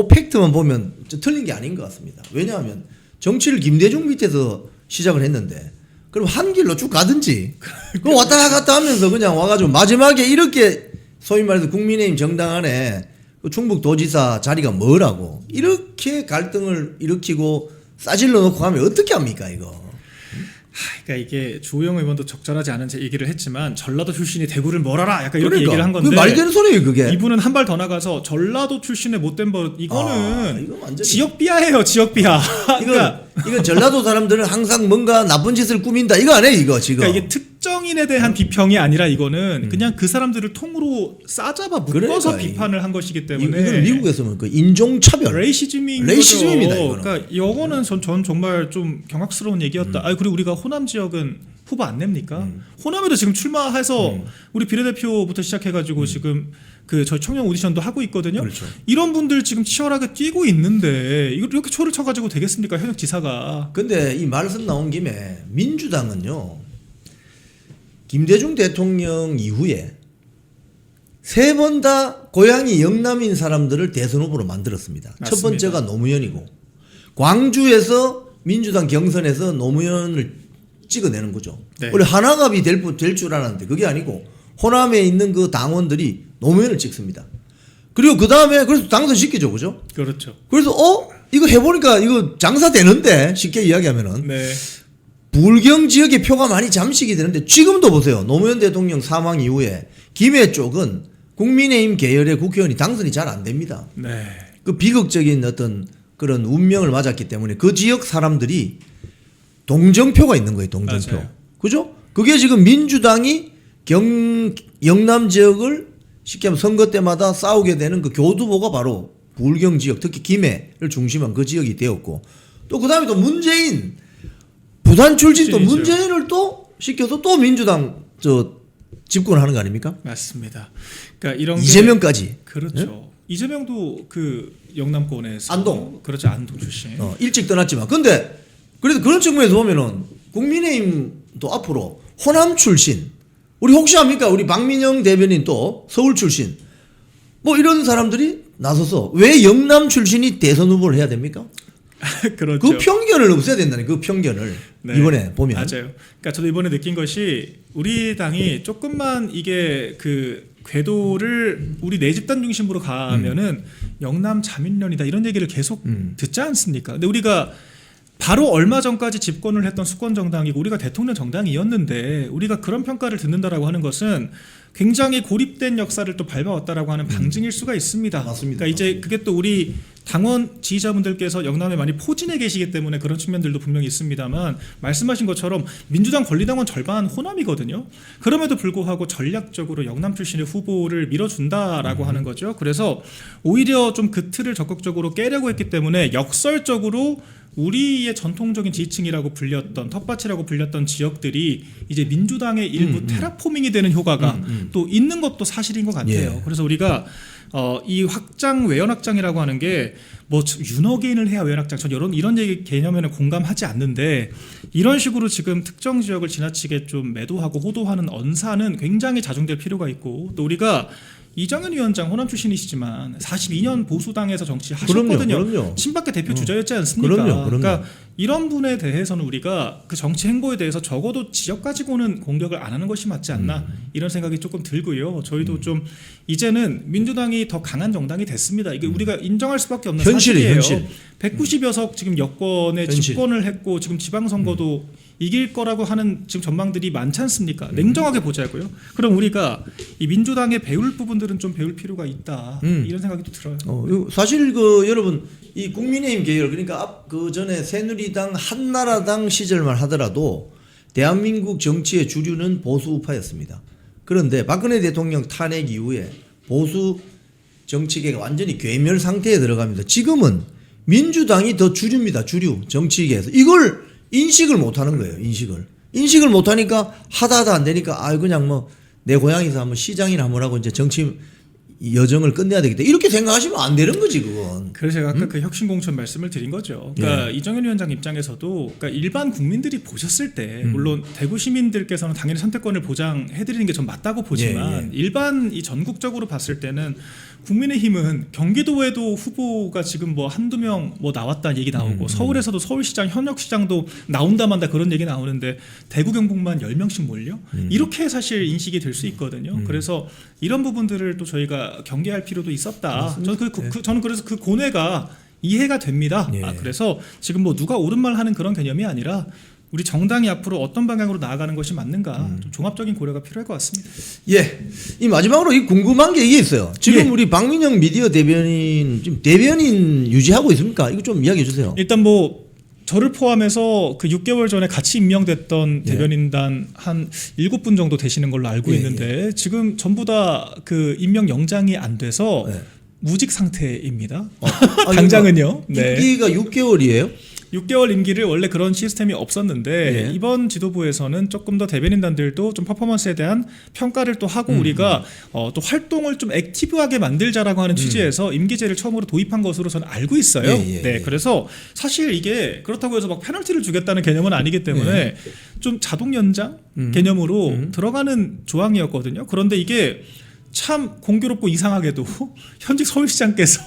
팩트만 보면 틀린 게 아닌 것 같습니다. 왜냐하면 정치를 김대중 밑에서 시작을 했는데 그럼 한 길로 쭉 가든지 그럼 왔다 갔다 하면서 그냥 와가지고 마지막에 이렇게 소위 말해서 국민의힘 정당 안에 그 충북도지사 자리가 뭐라고 이렇게 갈등을 일으키고 싸질러 놓고 하면 어떻게 합니까 이거. 그러니까 이게 주호영 의원도 적절하지 않은 얘기를 했지만 전라도 출신이 대구를 멀어라 약간 이렇게 그러니까. 얘기를 한 건데 그게 말이 되는 소리예요 그게. 이분은 한 발 더 나가서 전라도 출신의 못된 버릇 이거는 이거 완전히 지역 비하예요 지역 비하. 그러니까 이건 전라도 사람들은 항상 뭔가 나쁜 짓을 꾸민다 이거 아니에요 이거 지금. 그러니까 이게 특정인에 대한 비평이 아니라 이거는 그냥 그 사람들을 통으로 싸잡아 묶어서 그러니까 비판을 한 것이기 때문에 이건 미국에서는 그 인종차별. 레이시즘입니다, 거죠. 이거는. 그러니까 이거는 전 정말 좀 경악스러운 얘기였다. 그리고 우리가 호남 지역은 후보 안 냅니까? 호남에도 지금 출마해서 우리 비례대표부터 시작해가지고 지금 그 저희 청년 오디션도 하고 있거든요. 그렇죠. 이런 분들 지금 치열하게 뛰고 있는데 이걸 이렇게 초를 쳐가지고 되겠습니까? 현역 지사가. 근데 이 말씀 나온 김에 민주당은요 김대중 대통령 이후에 3번 다 고향이 영남인 사람들을 대선 후보로 만들었습니다. 맞습니다. 첫 번째가 노무현이고 광주에서 민주당 경선에서 노무현을 찍어내는 거죠. 네. 원래 하나갑이 될 줄 알았는데 그게 아니고 호남에 있는 그 당원들이 노무현을 찍습니다. 그리고 그 다음에 그래서 당선시키죠, 그죠? 그렇죠. 그래서 이거 해보니까 이거 장사 되는데 쉽게 이야기하면은 네. 불경 지역의 표가 많이 잠식이 되는데 지금도 보세요. 노무현 대통령 사망 이후에 김해 쪽은 국민의힘 계열의 국회의원이 당선이 잘 안 됩니다. 네. 그 비극적인 어떤 그런 운명을 맞았기 때문에 그 지역 사람들이 동정표가 있는 거예요. 동정표. 맞아요. 그죠? 그게 지금 민주당이 영남 지역을 쉽게 하면 선거 때마다 싸우게 되는 그 교두보가 바로 불경 지역, 특히 김해를 중심한 그 지역이 되었고 또 그 다음에 또 문재인 부산 출신 또 출신이죠. 문재인을 또 시켜서 또 민주당 집권하는 거 아닙니까? 맞습니다. 그러니까 이런 게 이재명까지. 그렇죠. 이재명도 그 영남권에서 안동. 그렇죠. 안동 출신. 일찍 떠났지만 근데 그래도 그런 측면에서 보면은 국민의힘도 앞으로 호남 출신 우리 혹시 압니까? 우리 박민영 대변인 또 서울 출신 뭐 이런 사람들이 나서서 왜 영남 출신이 대선 후보를 해야 됩니까? 그렇죠. 그 편견을 없애야 된다는 그 편견을 네. 이번에 보면 맞아요. 그러니까 저도 이번에 느낀 것이 우리 당이 조금만 이게 그 궤도를 우리 내 집단 중심으로 가면은 영남 자민련이다 이런 얘기를 계속 듣지 않습니까? 근데 우리가 바로 얼마 전까지 집권을 했던 수권 정당이고 우리가 대통령 정당이었는데 우리가 그런 평가를 듣는다라고 하는 것은 굉장히 고립된 역사를 또 밟아왔다라고 하는 방증일 수가 있습니다. 맞습니다. 그러니까 이제 그게 또 우리 당원 지지자분들께서 영남에 많이 포진해 계시기 때문에 그런 측면들도 분명히 있습니다만 말씀하신 것처럼 민주당 권리당원 절반 호남이거든요. 그럼에도 불구하고 전략적으로 영남 출신의 후보를 밀어준다라고 하는 거죠. 그래서 오히려 좀 그 틀을 적극적으로 깨려고 했기 때문에 역설적으로 우리의 전통적인 지지층이라고 불렸던 텃밭이라고 불렸던 지역들이 이제 민주당의 일부 테라포밍이 되는 효과가 또 있는 것도 사실인 것 같아요. 예. 그래서 우리가 이 확장 외연 확장이라고 하는 게 뭐 윤어게인을 해야 외연 확장 전 이런 얘기 개념에는 공감하지 않는데 이런 식으로 지금 특정 지역을 지나치게 좀 매도하고 호도하는 언사는 굉장히 자중될 필요가 있고 또 우리가 이정현 위원장 호남 출신이시지만 42년 보수당에서 정치하셨거든요. 그럼요. 친박계 대표 주자였지 않습니까? 그럼요. 그러니까 이런 분에 대해서는 우리가 그 정치 행보에 대해서 적어도 지역 가지고는 공격을 안 하는 것이 맞지 않나 이런 생각이 조금 들고요. 저희도 좀 이제는 민주당이 더 강한 정당이 됐습니다. 이게 우리가 인정할 수밖에 없는 현실이에요, 사실이에요. 현실. 190여 석 지금 여권에 현실. 집권을 했고 지금 지방선거도 이길 거라고 하는 지금 전망들이 많지 않습니까? 냉정하게 보자고요. 그럼 우리가 이 민주당에 배울 부분들은 좀 배울 필요가 있다. 이런 생각이 또 들어요. 사실 여러분 이 국민의힘 계열 그러니까 그 전에 새누리당 한나라당 시절만 하더라도 대한민국 정치의 주류는 보수 우파였습니다. 그런데 박근혜 대통령 탄핵 이후에 보수 정치계가 완전히 괴멸 상태에 들어갑니다. 지금은 민주당이 더 주류입니다. 주류 정치계에서 이걸 인식을 못하는 거예요. 인식을 못하니까 하다 안 되니까 그냥 뭐 내 고향에서 한번 시장이나 한번 하고 이제 정치 여정을 끝내야 되겠다 이렇게 생각하시면 안 되는 거지 그건. 그래서 제가 아까 그 혁신공천 말씀을 드린 거죠. 그러니까 이정현 위원장 입장에서도 그러니까 일반 국민들이 보셨을 때 물론 대구 시민들께서는 당연히 선택권을 보장해드리는 게 좀 맞다고 보지만 일반 이 전국적으로 봤을 때는 국민의힘은 경기도에도 후보가 지금 뭐 한두 명 뭐 나왔다는 얘기 나오고 서울에서도 서울시장 현역시장도 나온다 만다 그런 얘기 나오는데 대구 경북만 10명씩 몰려 이렇게 사실 인식이 될 수 있거든요. 그래서 이런 부분들을 또 저희가 경계할 필요도 있었다. 저는 그래서 그 고뇌가 이해가 됩니다. 그래서 지금 뭐 누가 옳은 말 하는 그런 개념이 아니라 우리 정당이 앞으로 어떤 방향으로 나아가는 것이 맞는가 좀 종합적인 고려가 필요할 것 같습니다. 이 마지막으로 이 궁금한 게 이게 있어요. 지금 우리 박민영 미디어 대변인 지금 대변인 유지하고 있습니까? 이거 좀 이야기해 주세요. 일단 뭐 저를 포함해서 그 6개월 전에 같이 임명됐던 대변인단 한 7분 정도 되시는 걸로 알고 있는데 지금 전부 다 그 임명 영장이 안 돼서 무직 상태입니다. 당장은요. 임기가 6개월이에요? 6개월 임기를 원래 그런 시스템이 없었는데 이번 지도부에서는 조금 더 대변인단들도 좀 퍼포먼스에 대한 평가를 또 하고 우리가 또 활동을 좀 액티브하게 만들자라고 하는 취지에서 임기제를 처음으로 도입한 것으로 저는 알고 있어요. 그래서 사실 이게 그렇다고 해서 막 페널티를 주겠다는 개념은 아니기 때문에 좀 자동 연장 개념으로 들어가는 조항이었거든요. 그런데 이게 참 공교롭고 이상하게도 현직 서울시장께서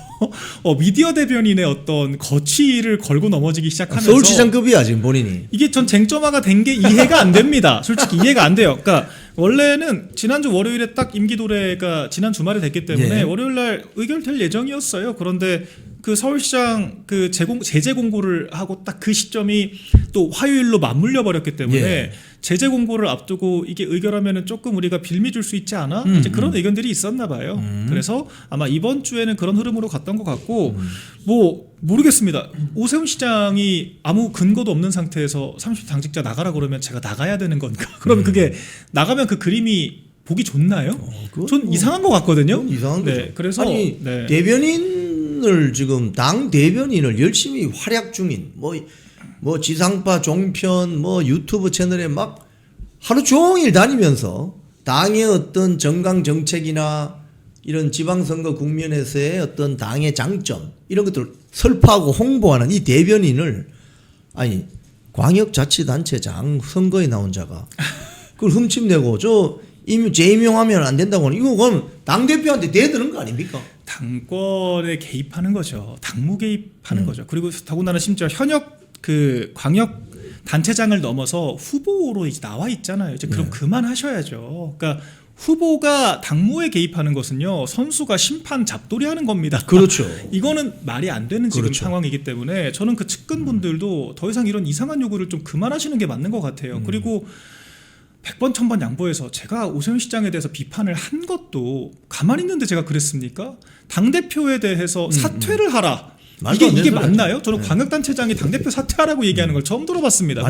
미디어 대변인의 어떤 거취를 걸고 넘어지기 시작하면서 서울시장급이야 지금 본인이. 이게 전 쟁점화가 된 게 이해가 안 됩니다. 솔직히 이해가 안 돼요. 그러니까 원래는 지난주 월요일에 딱 임기 도래가 지난 주말에 됐기 때문에 월요일날 의결될 예정이었어요. 그런데 그 서울시장 그 제재 공고를 하고 딱 그 시점이 또 화요일로 맞물려 버렸기 때문에 제재 공고를 앞두고 이게 의결하면은 조금 우리가 빌미 줄 수 있지 않아? 이제 그런 의견들이 있었나 봐요. 그래서 아마 이번 주에는 그런 흐름으로 갔던 것 같고 뭐 모르겠습니다. 오세훈 시장이 아무 근거도 없는 상태에서 30대 당직자 나가라 그러면 제가 나가야 되는 건가? 그러면 그게 나가면 그 그림이 보기 좋나요? 전 이상한 것 같거든요. 이상한 거죠. 그래서 아니 대변인을 지금 당 대변인을 열심히 활약 중인 뭐 지상파 종편 뭐 유튜브 채널에 막 하루 종일 다니면서 당의 어떤 정강 정책이나 이런 지방선거 국면에서의 어떤 당의 장점 이런 것들을 설파하고 홍보하는 이 대변인을 광역자치단체장 선거에 나온 자가 그걸 흠집내고 재임용하면 안 된다고 하는 이거 그럼 당대표한테 대드는 거 아닙니까? 당권에 개입하는 거죠. 당무 개입하는 거죠. 그리고 더군다나 심지어 현역 그 광역 단체장을 넘어서 후보로 이제 나와 있잖아요. 이제 그럼 그만하셔야죠. 그러니까 후보가 당무에 개입하는 것은요 선수가 심판 잡돌이하는 겁니다. 그렇죠. 이거는 말이 안 되는 지금 상황이기 때문에 저는 그 측근분들도 더 이상 이런 이상한 요구를 좀 그만하시는 게 맞는 것 같아요. 그리고 100번 1000번 양보해서 제가 오세훈 시장에 대해서 비판을 한 것도 가만히 있는데 제가 그랬습니까? 당대표에 대해서 사퇴를 하라. 이게 맞나요? 저는 광역단체장이 당대표 사퇴하라고 얘기하는 걸 처음 들어봤습니다.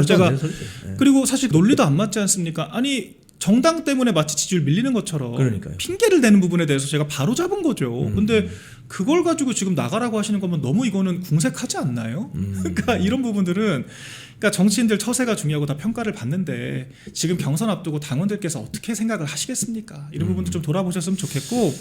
그리고 사실 논리도 안 맞지 않습니까? 아니 정당 때문에 마치 지지율 밀리는 것처럼 핑계를 대는 부분에 대해서 제가 바로 잡은 거죠. 근데 그걸 가지고 지금 나가라고 하시는 거면 너무 이거는 궁색하지 않나요? 그러니까 이런 부분들은 그러니까 정치인들 처세가 중요하고 다 평가를 받는데 지금 경선 앞두고 당원들께서 어떻게 생각을 하시겠습니까? 이런 부분도 좀 돌아보셨으면 좋겠고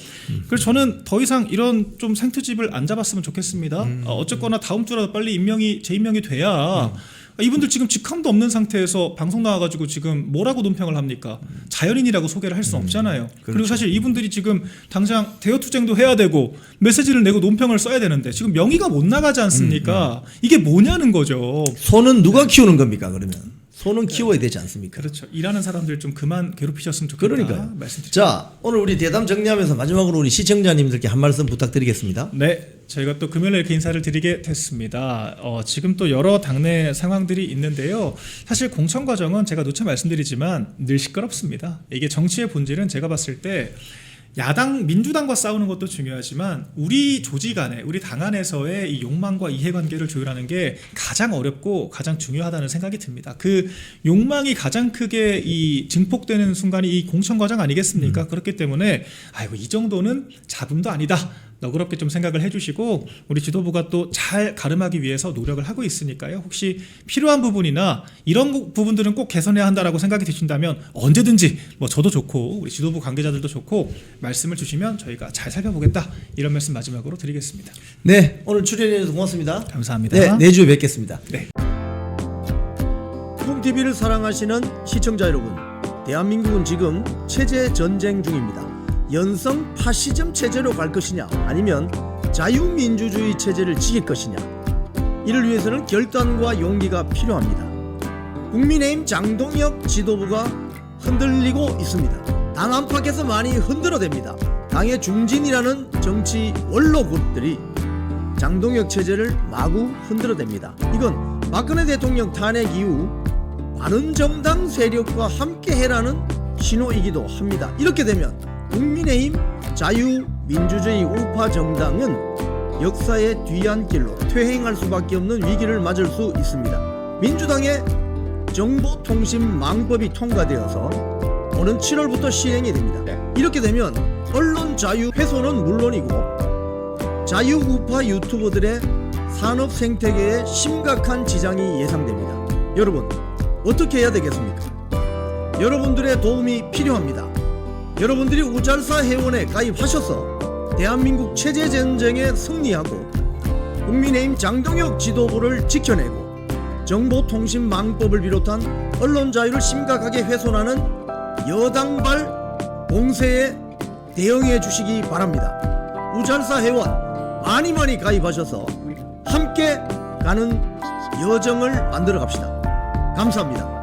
그래서 저는 더 이상 이런 좀 생트집을 안 잡았으면 좋겠습니다. 어쨌거나 다음 주라도 빨리 재임명이 돼야 이분들 지금 직함도 없는 상태에서 방송 나와가지고 지금 뭐라고 논평을 합니까? 자연인이라고 소개를 할 수 없잖아요. 그리고 사실 이분들이 지금 당장 대여투쟁도 해야 되고 메시지를 내고 논평을 써야 되는데 지금 명의가 못 나가지 않습니까? 이게 뭐냐는 거죠. 소는 누가 키우는 겁니까 그러면? 소는 키워야 되지 않습니까? 그렇죠. 일하는 사람들 좀 그만 괴롭히셨으면 좋겠다. 그러니까요. 말씀드립니다. 자, 오늘 우리 대담 정리하면서 마지막으로 우리 시청자님들께 한 말씀 부탁드리겠습니다. 네, 저희가 또 금요일에 이렇게 인사를 드리게 됐습니다. 지금 또 여러 당내 상황들이 있는데요. 사실 공천 과정은 제가 누차 말씀드리지만 늘 시끄럽습니다. 이게 정치의 본질은 제가 봤을 때 야당 민주당과 싸우는 것도 중요하지만 우리 조직 안에 우리 당 안에서의 이 욕망과 이해관계를 조율하는 게 가장 어렵고 가장 중요하다는 생각이 듭니다. 그 욕망이 가장 크게 이 증폭되는 순간이 이 공천 과정 아니겠습니까? 그렇기 때문에 아이고 이 정도는 잡음도 아니다. 너그럽게 좀 생각을 해주시고 우리 지도부가 또 잘 가름하기 위해서 노력을 하고 있으니까요. 혹시 필요한 부분이나 이런 부분들은 꼭 개선해야 한다라고 생각이 드신다면 언제든지 뭐 저도 좋고 우리 지도부 관계자들도 좋고 말씀을 주시면 저희가 잘 살펴보겠다 이런 말씀 마지막으로 드리겠습니다. 네, 오늘 출연해 주셔서 고맙습니다. 감사합니다. 네, 내주에 뵙겠습니다. 네. 쿵TV를 사랑하시는 시청자 여러분, 대한민국은 지금 체제 전쟁 중입니다. 연성 파시즘 체제로 갈 것이냐 아니면 자유민주주의 체제를 지킬 것이냐, 이를 위해서는 결단과 용기가 필요합니다. 국민의힘 장동혁 지도부가 흔들리고 있습니다. 당 안팎에서 많이 흔들어댑니다. 당의 중진이라는 정치 원로 그룹들이 장동혁 체제를 마구 흔들어댑니다. 이건 박근혜 대통령 탄핵 이후 바른정당 세력과 함께해라는 신호이기도 합니다. 이렇게 되면 국민의힘 자유민주주의 우파 정당은 역사의 뒤안길로 퇴행할 수밖에 없는 위기를 맞을 수 있습니다. 민주당의 정보통신망법이 통과되어서 오는 7월부터 시행이 됩니다. 이렇게 되면 언론 자유 훼손은 물론이고 자유우파 유튜버들의 산업 생태계에 심각한 지장이 예상됩니다. 여러분, 어떻게 해야 되겠습니까? 여러분들의 도움이 필요합니다. 여러분들이 우잘사 회원에 가입하셔서 대한민국 체제 전쟁에 승리하고 국민의힘 장동혁 지도부를 지켜내고 정보통신망법을 비롯한 언론 자유를 심각하게 훼손하는 여당발 공세에 대응해 주시기 바랍니다. 우잘사 회원 많이 가입하셔서 함께 가는 여정을 만들어 갑시다. 감사합니다.